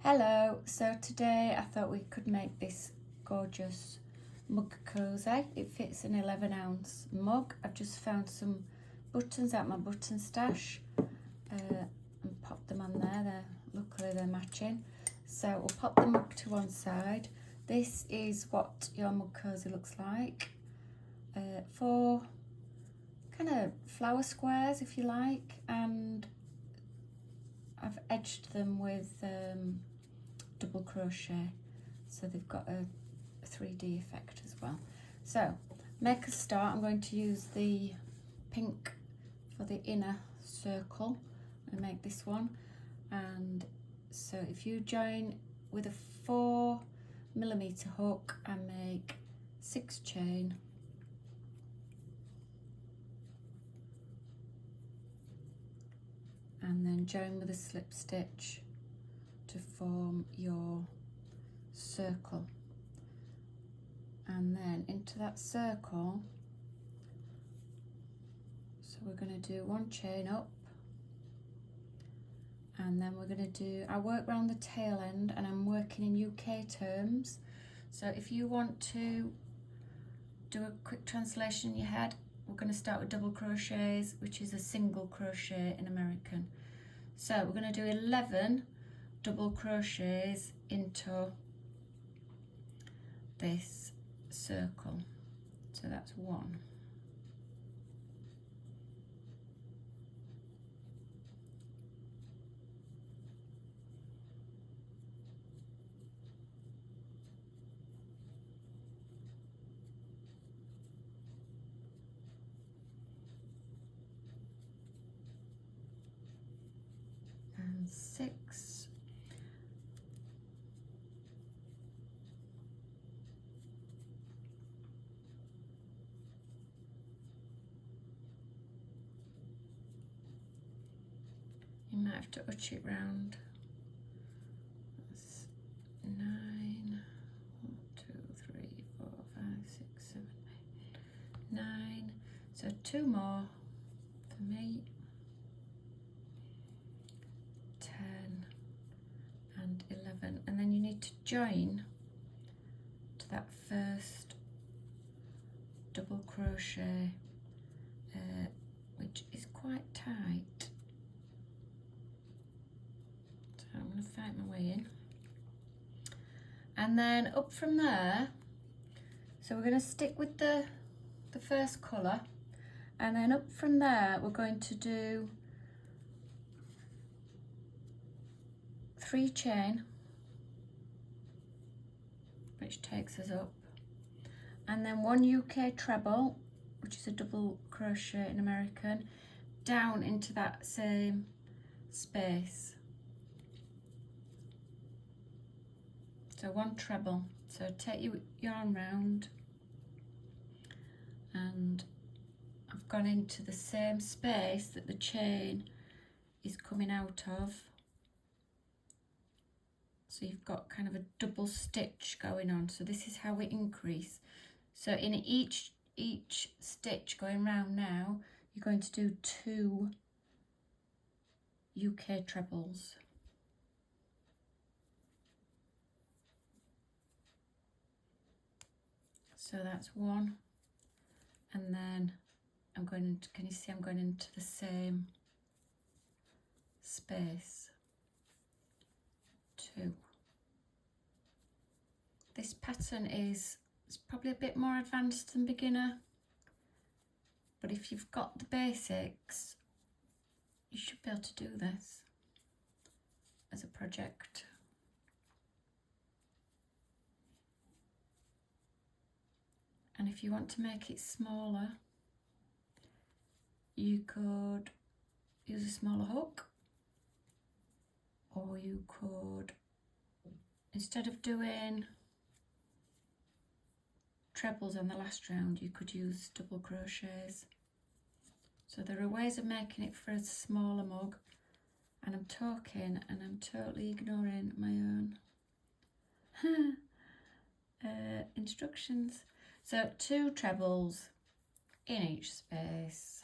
Hello, so today I thought we could make this gorgeous mug cozy. It fits an 11-ounce mug. I've just found some buttons out my button stash and popped them on there. Luckily they're matching. So we'll pop the mug to one side. This is what your mug cozy looks like. 4 kind of flower squares if you like, and I've edged them with double crochet, so they've got a 3D effect as well. So make a start. I'm going to use the pink for the inner circle and make this one. And so if you join with a 4mm hook and make 6 chain, and then join with a slip stitch to form your circle, and then into that circle, so we're going to do 1 chain up, and then we're going to do, I work around the tail end and I'm working in UK terms, so if you want to do a quick translation in your head, we're going to start with double crochets, which is a single crochet in American. So we're going to do 11 double crochets into this circle. So that's 1. And 6. You might have to arch it round. That's 9. 1, 2, 3, 4, 5, 6, 7, 8, 9. So 2 more for me. 10 and 11. And then you need to join to that first double crochet, which is quite tight. I'm going to fight my way in, and then up from there, so we're going to stick with the first colour, and then up from there we're going to do 3 chain, which takes us up, and then 1 UK treble, which is a double crochet in American, down into that same space. So 1 treble, so take your yarn round, and I've gone into the same space that the chain is coming out of, so you've got kind of a double stitch going on. So this is how we increase. So in each stitch going round now, you're going to do 2 UK trebles. So that's 1, and then I'm going into, can you see I'm going into the same space, 2. This pattern is probably a bit more advanced than beginner, but if you've got the basics, you should be able to do this as a project. And if you want to make it smaller, you could use a smaller hook, or you could, instead of doing trebles on the last round, you could use double crochets. So there are ways of making it for a smaller mug, and I'm talking and I'm totally ignoring my own instructions. So 2 trebles in each space.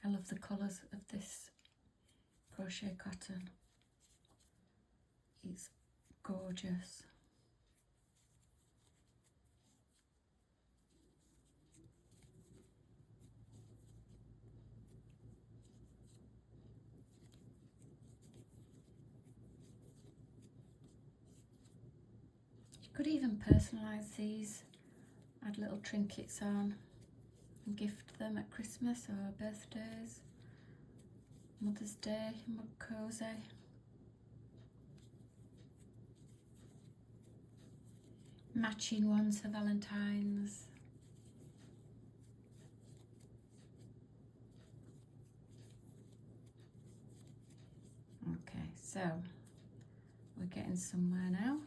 I love the colours of this crochet cotton. It's gorgeous. You could even personalise these, add little trinkets on and gift them at Christmas or birthdays, Mother's Day, mug cozy. Matching ones for Valentine's. Okay, so we're getting somewhere now.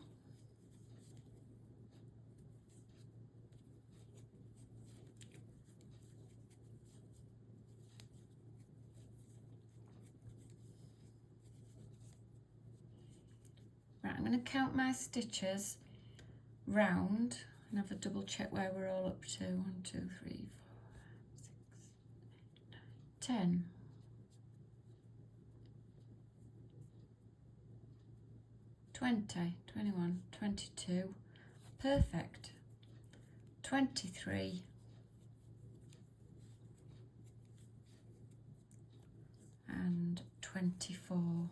Right, I'm going to count my stitches round and have a double check where we're all up to. 1, 2, 3, 4, 5, 6, 8, 9, 10. 20, 21, 22, perfect. 23. And 24.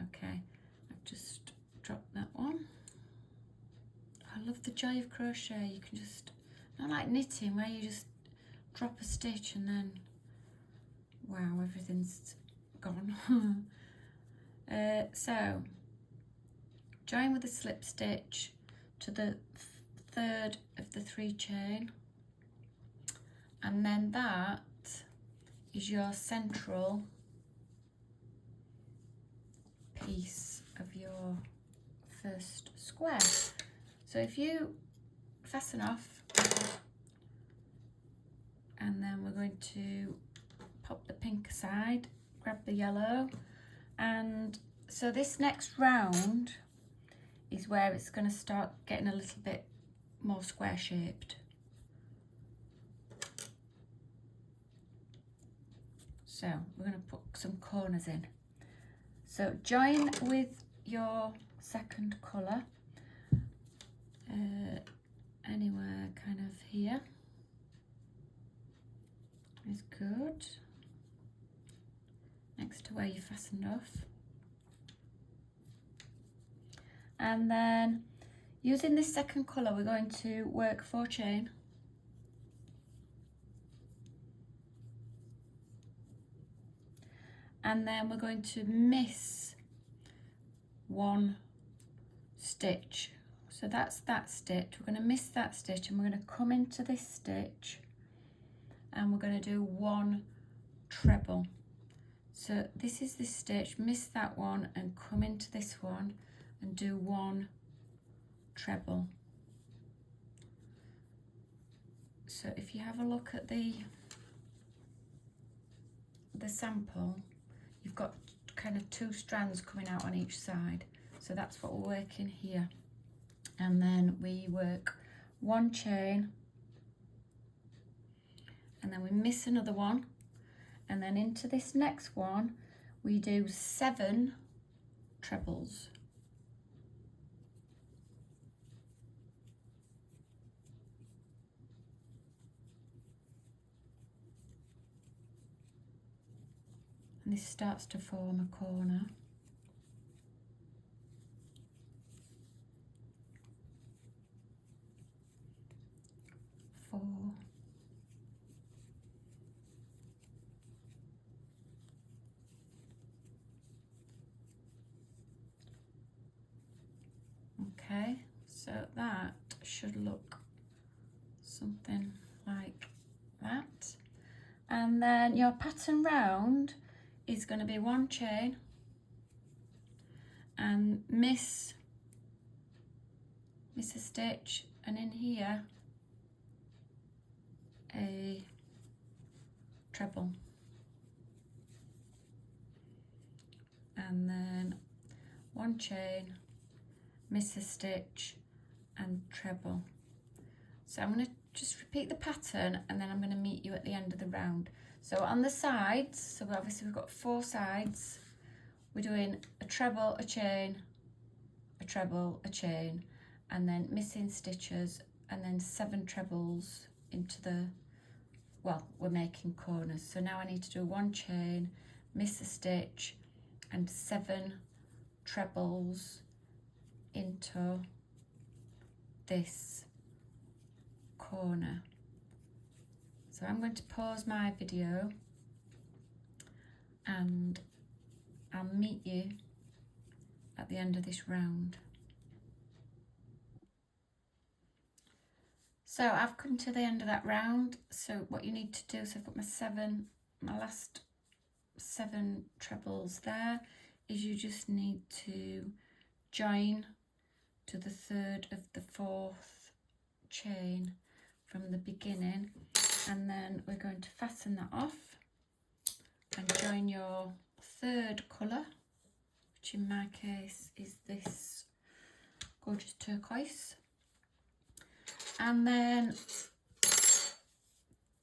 Okay, I've just dropped that one. I love the joy of crochet. You can just, not like knitting where you just drop a stitch and then, wow, everything's gone. So, join with a slip stitch to the third of the 3 chain, and then that is your central piece of your first square. So if you fasten off, and then we're going to pop the pink aside, grab the yellow, and so this next round is where it's going to start getting a little bit more square shaped. So we're going to put some corners in. So join with your second colour anywhere kind of here is good, next to where you fastened off. And then using this second colour we're going to work 4 chain. And then we're going to miss 1 stitch. So that's that stitch. We're going to miss that stitch and we're going to come into this stitch and we're going to do 1 treble. So this is this stitch, miss that one and come into this one and do 1 treble. So if you have a look at the sample, you've got kind of 2 strands coming out on each side. So that's what we're working here. And then we work 1 chain and then we miss another one, and then into this next one we do 7 trebles. And this starts to form a corner. Four. Okay, so that should look something like that. And then your pattern round is going to be 1 chain and miss a stitch, and in here a treble, and then 1 chain, miss a stitch and treble. So I'm going to just repeat the pattern, and then I'm going to meet you at the end of the round. So on the sides, so obviously we've got 4 sides, we're doing a treble, a chain, a treble, a chain, and then missing stitches, and then 7 trebles into the, well, we're making corners. So now I need to do 1 chain, miss a stitch, and 7 trebles into this corner. So I'm going to pause my video and I'll meet you at the end of this round. So I've come to the end of that round. So what you need to do, so I've got my last 7 trebles there, is you just need to join to the 3rd of the 4th chain from the beginning, and then we're going to fasten that off and join your 3rd colour, which in my case is this gorgeous turquoise. And then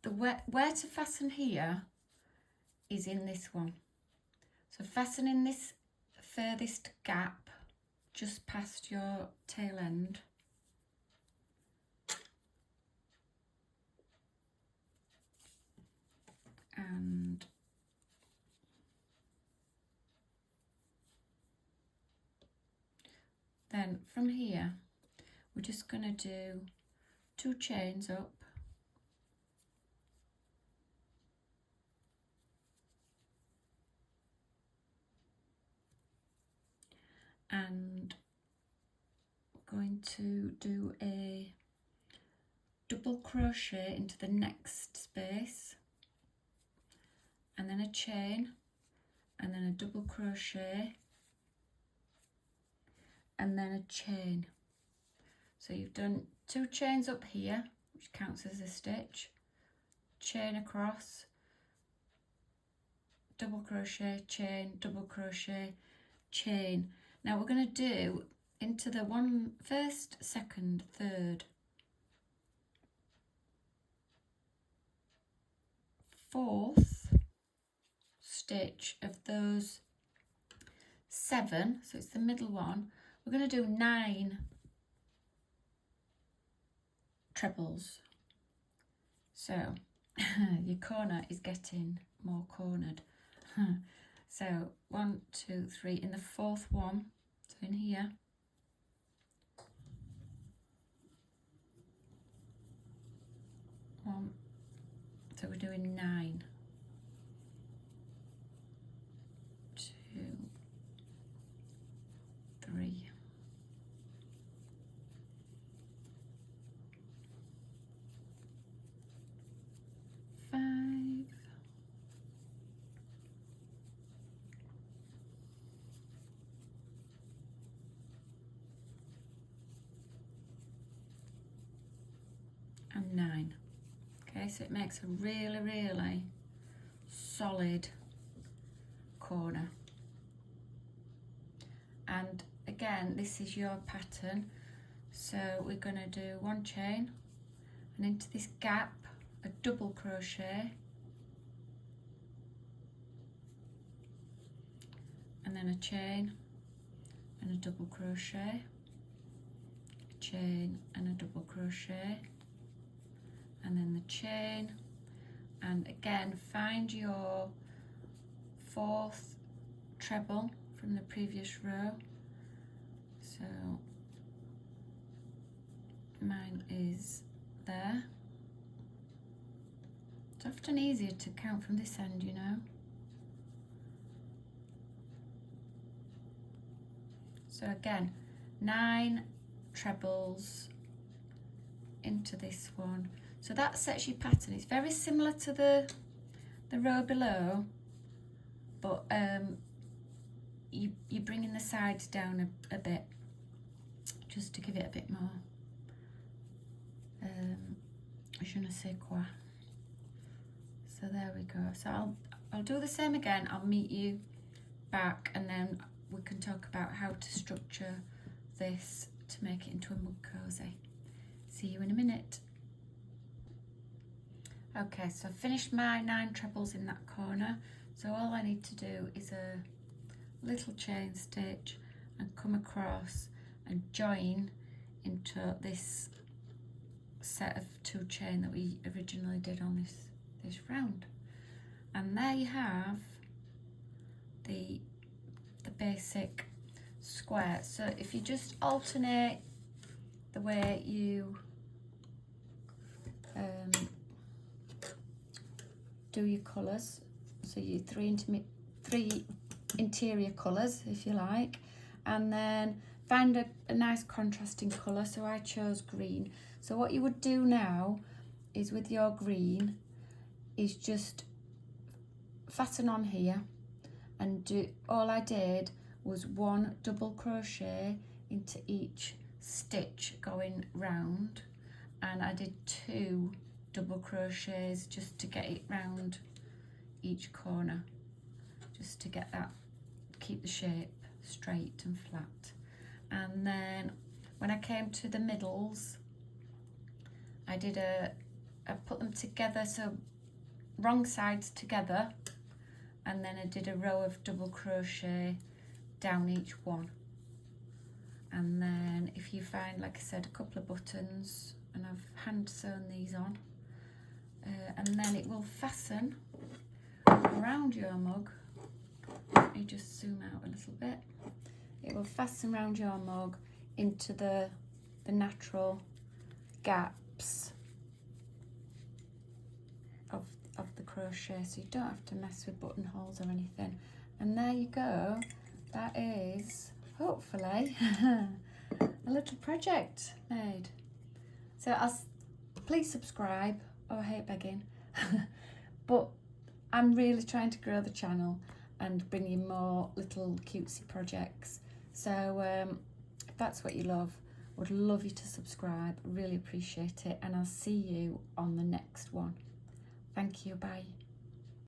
the where to fasten here is in this one. So fasten in this furthest gap just past your tail end. And then from here, we're just going to do 2 chains up, and we're going to do a double crochet into the next space, and then a chain, and then a double crochet, and then a chain. So you've done 2 chains up here, which counts as a stitch, chain across, double crochet, chain, double crochet, chain. Now we're going to do into the 1st, 2nd, 3rd, 4th stitch of those 7, so it's the middle one. We're going to do 9 trebles. So your corner is getting more cornered. So 1, 2, 3 in the 4th one, so in here, one, so we're doing 9, 2, 3, 5, and 9. Okay, so it makes a really, really solid corner. And again, this is your pattern. So we're going to do 1 chain, and into this gap, a double crochet, and then a chain and a double crochet, a chain and a double crochet, and then the chain, and again find your 4th treble from the previous row. So mine is there. It's often easier to count from this end, you know. So again, 9 trebles into this one. So that sets your pattern. It's very similar to the row below, but you're bringing the sides down a bit, just to give it a bit more je ne sais quoi. So there we go. So I'll do the same again. I'll meet you back, and then we can talk about how to structure this to make it into a mug cozy. See you in a minute. Okay, so I've finished my 9 trebles in that corner, so all I need to do is a little chain stitch and come across and join into this set of 2 chain that we originally did on this round. And there you have the basic square. So if you just alternate the way you do your colours, so you three interior colours if you like, and then find a nice contrasting colour. So I chose green. So what you would do now is with your green is just fasten on here and do, all I did was 1 double crochet into each stitch going round, and I did 2 double crochets just to get it round each corner, just to get that, keep the shape straight and flat. And then when I came to the middles, I put them together, so wrong sides together, and then I did a row of double crochet down each one. And then if you find, like I said, a couple of buttons, and I've hand sewn these on, and then it will fasten around your mug. Let me just zoom out a little bit. It will fasten around your mug into the natural gaps of the crochet, so you don't have to mess with buttonholes or anything. And there you go. That is hopefully a little project made. So please subscribe. Oh, I hate begging. But I'm really trying to grow the channel and bring you more little cutesy projects. So if that's what you love, would love you to subscribe. Really appreciate it, and I'll see you on the next one. Thank you. Bye.